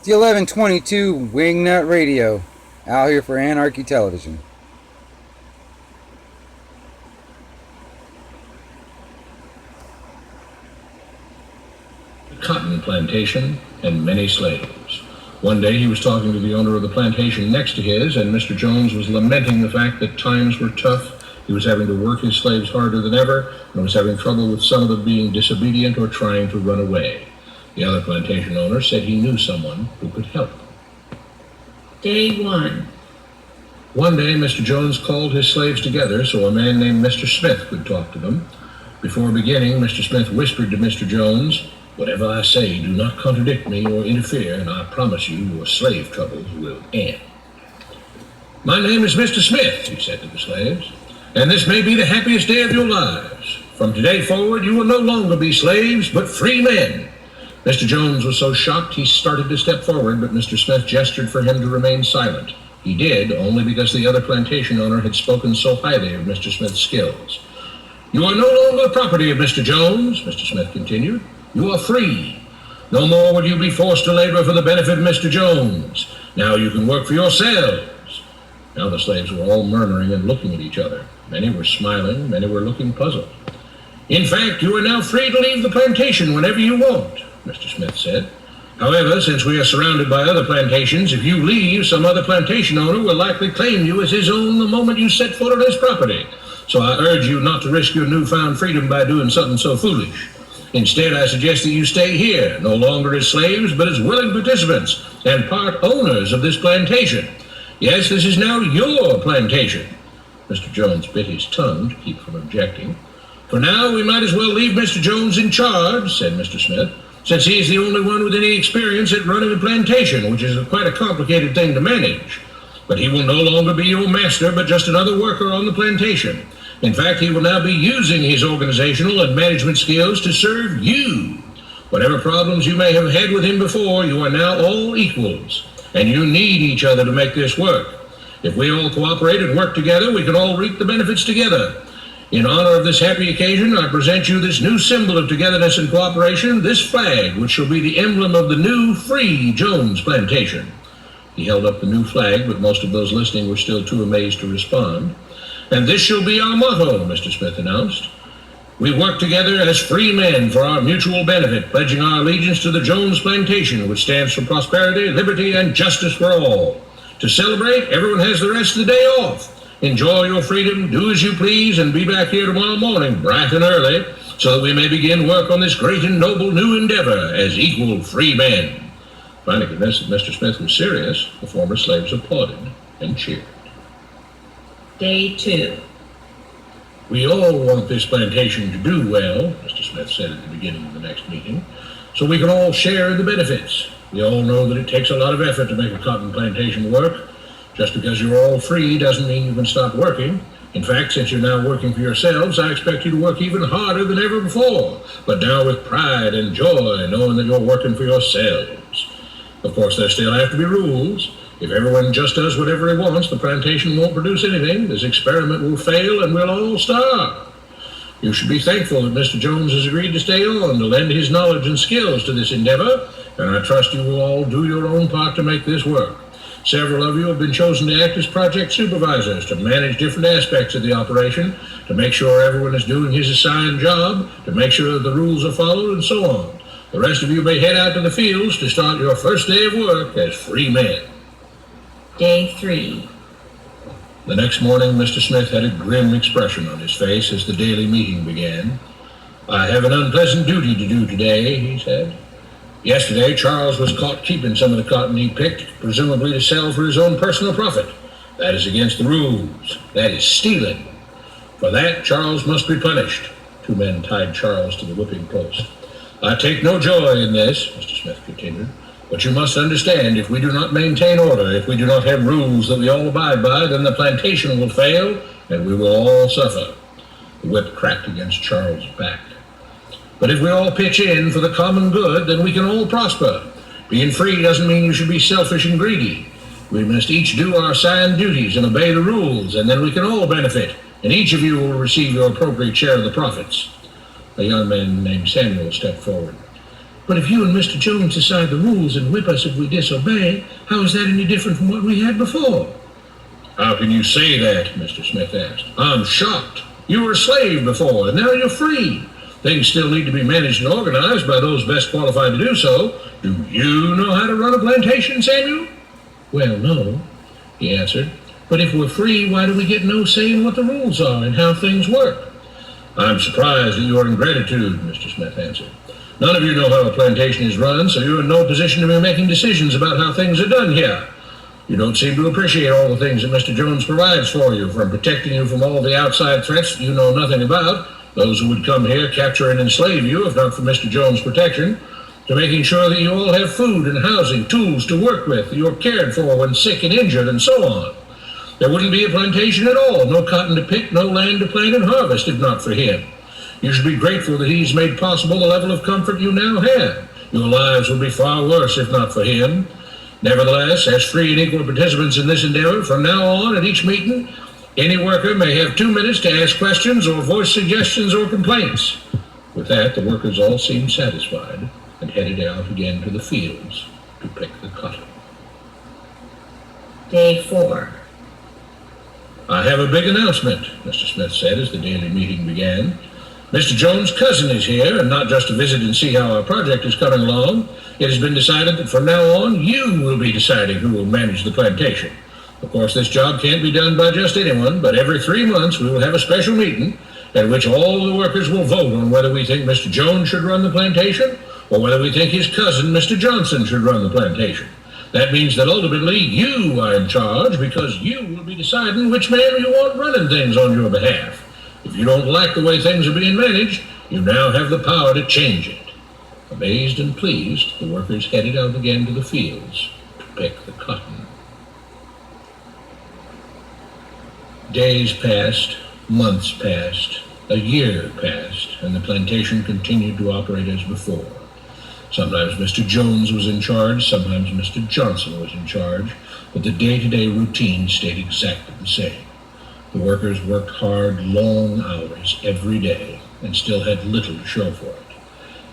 The 1122 Wingnut Radio, out here for Anarchy Television. Cotton plantation and many slaves. One day he was talking to the owner of the plantation next to his, and Mr. Jones was lamenting the fact that times were tough. He was having to work his slaves harder than ever, and was having trouble with some of them being disobedient or trying to run away. The other plantation owner said he knew someone who could help. Day 1. One day, Mr. Jones called his slaves together so a man named Mr. Smith could talk to them. Before beginning, Mr. Smith whispered to Mr. Jones, "Whatever I say, do not contradict me or interfere, and I promise you your slave troubles will end." "My name is Mr. Smith," he said to the slaves, "and this may be the happiest day of your lives. From today forward, you will no longer be slaves, but free men." Mr. Jones was so shocked he started to step forward, but Mr. Smith gestured for him to remain silent. He did, only because the other plantation owner had spoken so highly of Mr. Smith's skills. "You are no longer the property of Mr. Jones," Mr. Smith continued. "You are free. No more would you be forced to labor for the benefit of Mr. Jones. Now you can work for yourselves." Now the slaves were all murmuring and looking at each other. Many were smiling, many were looking puzzled. "In fact, you are now free to leave the plantation whenever you want," Mr. Smith said. "However, since we are surrounded by other plantations, if you leave, some other plantation owner will likely claim you as his own the moment you set foot on his property. So I urge you not to risk your newfound freedom by doing something so foolish. Instead, I suggest that you stay here, no longer as slaves, but as willing participants and part owners of this plantation. Yes, this is now your plantation." Mr. Jones bit his tongue to keep from objecting. "For now, we might as well leave Mr. Jones in charge," said Mr. Smith, "since he is the only one with any experience at running a plantation, which is quite a complicated thing to manage. But he will no longer be your master, but just another worker on the plantation. In fact, he will now be using his organizational and management skills to serve you. Whatever problems you may have had with him before, you are now all equals, and you need each other to make this work. If we all cooperate and work together, we can all reap the benefits together. In honor of this happy occasion, I present you this new symbol of togetherness and cooperation, this flag, which shall be the emblem of the new Free Jones Plantation." He held up the new flag, but most of those listening were still too amazed to respond. "And this shall be our motto," Mr. Smith announced. "We work together as free men for our mutual benefit, pledging our allegiance to the Jones Plantation, which stands for prosperity, liberty, and justice for all. To celebrate, everyone has the rest of the day off. Enjoy your freedom, do as you please, and be back here tomorrow morning, bright and early, so that we may begin work on this great and noble new endeavor as equal free men." Finally convinced that Mr. Smith was serious, the former slaves applauded and cheered. Day 2. "We all want this plantation to do well," Mr. Smith said at the beginning of the next meeting, "so we can all share in the benefits. We all know that it takes a lot of effort to make a cotton plantation work. Just because you're all free doesn't mean you can stop working. In fact, since you're now working for yourselves, I expect you to work even harder than ever before, but now with pride and joy, knowing that you're working for yourselves. Of course, there still have to be rules. If everyone just does whatever he wants, the plantation won't produce anything. This experiment will fail and we'll all starve. You should be thankful that Mr. Jones has agreed to stay on to lend his knowledge and skills to this endeavor, and I trust you will all do your own part to make this work. Several of you have been chosen to act as project supervisors to manage different aspects of the operation, to make sure everyone is doing his assigned job, to make sure that the rules are followed, and so on. The rest of you may head out to the fields to start your first day of work as free men." Day 3. The next morning, Mr. Smith had a grim expression on his face as the daily meeting began. "I have an unpleasant duty to do today," he said. "Yesterday, Charles was caught keeping some of the cotton he picked, presumably to sell for his own personal profit. That is against the rules. That is stealing. For that, Charles must be punished." Two men tied Charles to the whipping post. "I take no joy in this," Mr. Smith continued, "but you must understand, if we do not maintain order, if we do not have rules that we all abide by, then the plantation will fail, and we will all suffer." The whip cracked against Charles' back. "But if we all pitch in for the common good, then we can all prosper. Being free doesn't mean you should be selfish and greedy. We must each do our assigned duties and obey the rules, and then we can all benefit, and each of you will receive your appropriate share of the profits." A young man named Samuel stepped forward. But if you and Mr. Jones decide the rules and whip us if we disobey, how is that any different from what we had before? How can you say that? Mr. Smith asked. I'm shocked. You were a slave before, and now you're free. Things still need to be managed and organized by those best qualified to do so. Do you know how to run a plantation, Samuel? Well, no, he answered. But if we're free, why do we get no say in what the rules are and how things work? I'm surprised at your ingratitude, Mr. Smith answered. None of you know how a plantation is run, so you're in no position to be making decisions about how things are done here. You don't seem to appreciate all the things that Mr. Jones provides for you, from protecting you from all the outside threats that you know nothing about, those who would come here, capture and enslave you, if not for Mr. Jones' protection, to making sure that you all have food and housing, tools to work with, you're cared for when sick and injured, and so on. There wouldn't be a plantation at all, no cotton to pick, no land to plant and harvest, if not for him. You should be grateful that he's made possible the level of comfort you now have. Your lives would be far worse if not for him. Nevertheless, as free and equal participants in this endeavor, from now on at each meeting, any worker may have 2 minutes to ask questions or voice suggestions or complaints. With that, the workers all seemed satisfied and headed out again to the fields to pick the cotton. Day 4. I have a big announcement, Mr. Smith said as the daily meeting began. Mr. Jones' cousin is here, and not just to visit and see how our project is coming along. It has been decided that from now on, you will be deciding who will manage the plantation. Of course, this job can't be done by just anyone, but every 3 months we will have a special meeting at which all the workers will vote on whether we think Mr. Jones should run the plantation or whether we think his cousin, Mr. Johnson, should run the plantation. That means that ultimately you are in charge because you will be deciding which man you want running things on your behalf. If you don't like the way things are being managed, you now have the power to change it. Amazed and pleased, the workers headed out again to the fields to pick the cotton. Days passed, months passed, a year passed, and the plantation continued to operate as before. Sometimes Mr. Jones was in charge, sometimes Mr. Johnson was in charge, but the day-to-day routine stayed exactly the same. The workers worked hard, long hours every day and still had little to show for it.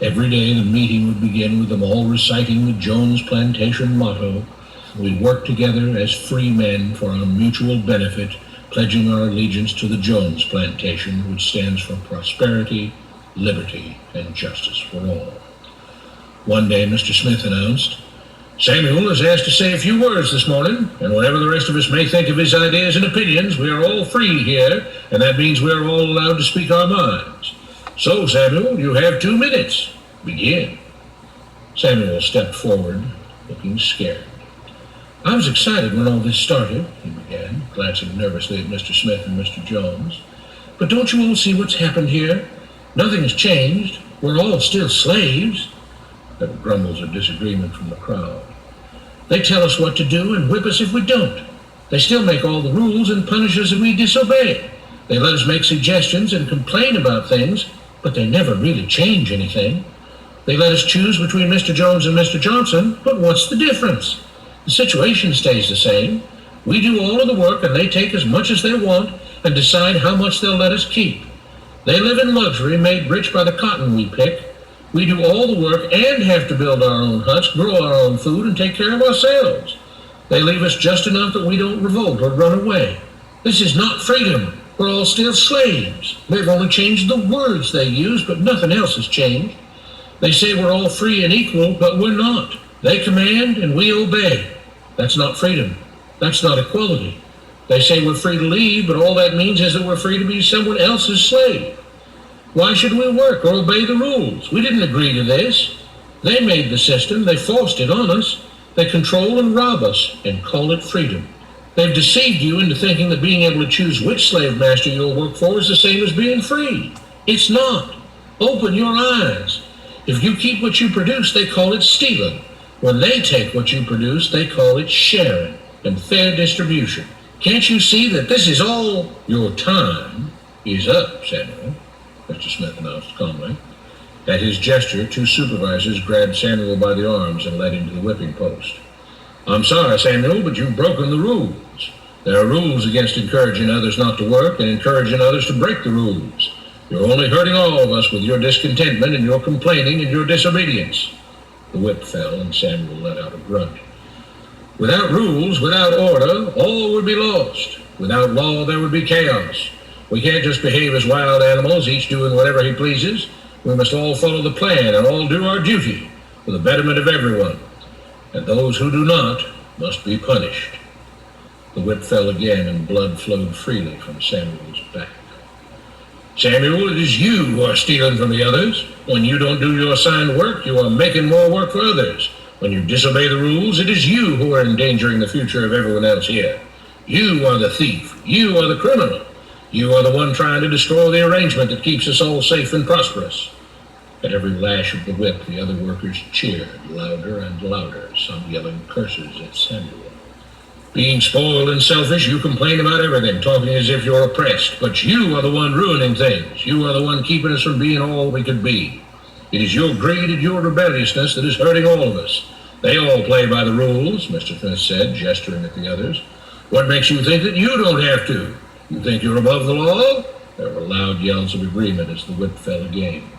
Every day the meeting would begin with them all reciting the Jones Plantation motto. We work together as free men for our mutual benefit, pledging our allegiance to the Jones Plantation, which stands for prosperity, liberty, and justice for all. One day Mr. Smith announced, Samuel is asked to say a few words this morning, and whatever the rest of us may think of his ideas and opinions, we are all free here, and that means we are all allowed to speak our minds. So, Samuel, you have 2 minutes. Begin. Samuel stepped forward, looking scared. I was excited when all this started, he began, glancing nervously at Mr. Smith and Mr. Jones. But don't you all see what's happened here? Nothing has changed. We're all still slaves. There were grumbles of disagreement from the crowd. They tell us what to do and whip us if we don't. They still make all the rules and punish us if we disobey. They let us make suggestions and complain about things, but they never really change anything. They let us choose between Mr. Jones and Mr. Johnson, but what's the difference? The situation stays the same. We do all of the work and they take as much as they want and decide how much they'll let us keep. They live in luxury, made rich by the cotton we pick. We do all the work and have to build our own huts, grow our own food, and take care of ourselves. They leave us just enough that we don't revolt or run away. This is not freedom. We're all still slaves. They've only changed the words they use, but nothing else has changed. They say we're all free and equal, but we're not. They command and we obey. That's not freedom. That's not equality. They say we're free to leave, but all that means is that we're free to be someone else's slave. Why should we work or obey the rules? We didn't agree to this. They made the system. They forced it on us. They control and rob us and call it freedom. They've deceived you into thinking that being able to choose which slave master you'll work for is the same as being free. It's not. Open your eyes. If you keep what you produce, they call it stealing. When they take what you produce, they call it sharing and fair distribution. Can't you see that this is all? Your time is up, Samuel, Mr. Smith announced calmly. At his gesture, 2 supervisors grabbed Samuel by the arms and led him to the whipping post. I'm sorry, Samuel, but you've broken the rules. There are rules against encouraging others not to work and encouraging others to break the rules. You're only hurting all of us with your discontentment and your complaining and your disobedience. The whip fell, and Samuel let out a grunt. Without rules, without order, all would be lost. Without law, there would be chaos. We can't just behave as wild animals, each doing whatever he pleases. We must all follow the plan and all do our duty for the betterment of everyone. And those who do not must be punished. The whip fell again, and blood flowed freely from Samuel's back. Samuel, it is you who are stealing from the others. When you don't do your assigned work, you are making more work for others. When you disobey the rules, it is you who are endangering the future of everyone else here. You are the thief. You are the criminal. You are the one trying to destroy the arrangement that keeps us all safe and prosperous. At every lash of the whip, the other workers cheered louder and louder, some yelling curses at Samuel. Being spoiled and selfish, you complain about everything, talking as if you're oppressed. But you are the one ruining things. You are the one keeping us from being all we could be. It is your greed and your rebelliousness that is hurting all of us. They all play by the rules, Mr. Smith said, gesturing at the others. What makes you think that you don't have to? You think you're above the law? There were loud yells of agreement as the whip fell again.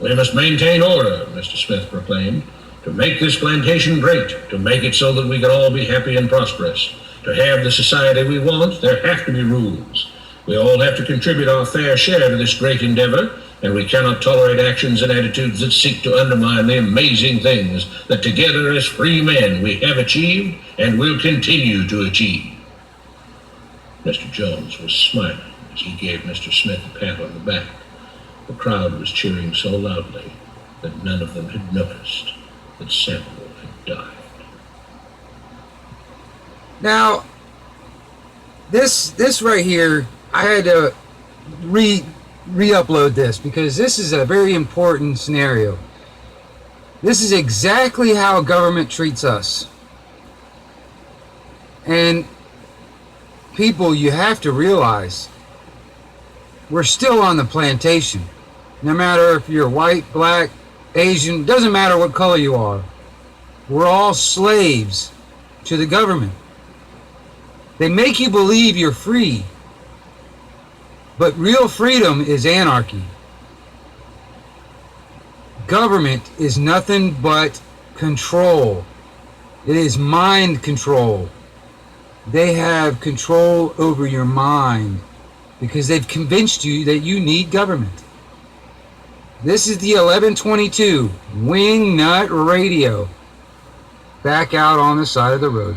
We must maintain order, Mr. Smith proclaimed. To make this plantation great, to make it so that we can all be happy and prosperous. To have the society we want, there have to be rules. We all have to contribute our fair share to this great endeavor, and we cannot tolerate actions and attitudes that seek to undermine the amazing things that together as free men we have achieved and will continue to achieve. Mr. Jones was smiling as he gave Mr. Smith a pat on the back. The crowd was cheering so loudly that none of them had noticed that Samuel had died. Now, this right here, I had to re-upload this because this is a very important scenario. This is exactly how government treats us. And people, you have to realize we're still on the plantation. No matter if you're white, black, Asian, doesn't matter what color you are. We're all slaves to the government. They make you believe you're free. But real freedom is anarchy. Government is nothing but control. It is mind control. They have control over your mind because they've convinced you that you need government. This is the 1122 Wingnut Radio. Back out on the side of the road.